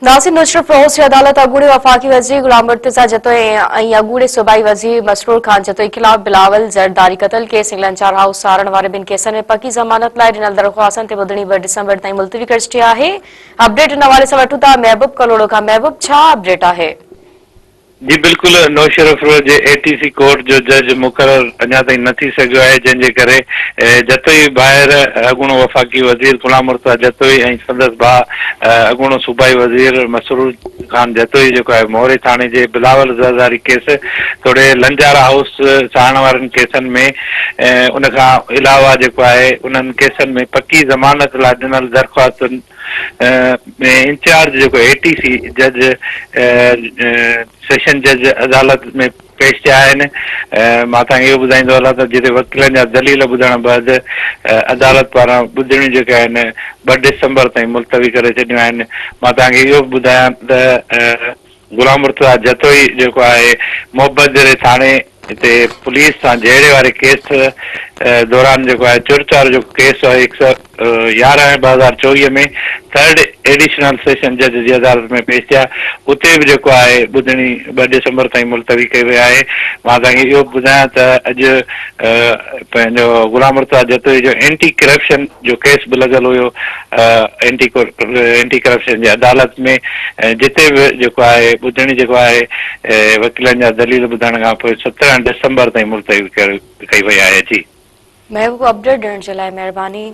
नासिर नुसरत फ़िरोज़ की अदालत अगूड़े वफ़ाक़ी वज़ीर गुलाम मुर्तज़ा जतोई ऐं अगूड़े सूबाई वज़ीर मसरूर खान जतोई ख़िलाफ़ बिलावल ज़रदारी क़त्ल केस इंग्लैंड चार हाउस सारण वारे ॿिनि केसनि में पकी ज़मानत लाइ ॾिनल दरख़्वास्तनि ते ॿुधणी 2 डिसंबर ताईं मुलतवी करे छॾी आहे। अपडेट इन हवाले सां वठूं था महबूब कलोड़ो खां। महबूब, छा अपडेट आहे? जी बिल्कुल, नौशर अफरोज एटीसी कोर्ट जो जज मुक़रर अञा ताईं न थी सघियो आहे, जंहिंजे करे जतोई ॿाहिरि अॻूणो वफ़ाक़ी वज़ीर गुलाम मुर्तज़ा जतोई ऐं संदसि भाउ अॻूणो सूबाई वज़ीर मसरूर खान जतोई जेको आहे मोहरे थाणे जे बिलावल ज़रदारी केस थोरे लंजारा हाउस साण वारनि केसनि में उन खां अलावा जेको आहे उन्हनि केसनि में पकी ज़मानत लाइ ॾिनल दरख़्वास्तुनि में इंचार्ज जेको एटीसी जज सेशन जज अदालत में पेश थिया आहिनि। मां तव्हांखे इहो ॿुधाईंदो हलां त जिते वकीलनि जा दलील ॿुधण बैदि अदालत पारां ॿुधणियूं जेके आहिनि 2 डिसंबर ताईं मुलतवी करे छॾियूं आहिनि। मां तव्हांखे इहो ॿुधायां त गुलाम मुर्तज़ा जतोई जेको आहे मोहब्बत जे थाणे हिते पुलिस सां जहिड़े वारे केस दौरान जेको आहे चुरचार जो केस आहे 111/2024 में 3rd एडिशनल सेशन जज जी अदालत में पेश थिया। उते बि जेको आहे ॿुधणी 2 डिसंबर ताईं मुलतवी कई वई आहे। मां तव्हांखे इहो ॿुधायां त अॼु पंहिंजो गुलाम मुर्तज़ा जतोई जो एंटी करप्शन जो केस बि लॻल हुयो एंटी करप्शन जी अदालत में, जिते बि जेको आहे ॿुधणी जेको आहे वकीलनि जा दलील ॿुधण खां पोइ 17 डिसंबर ताईं मुलतवी कई वई आहे। जी महबूब, अपडेट ॾियण जे लाइ महिरबानी।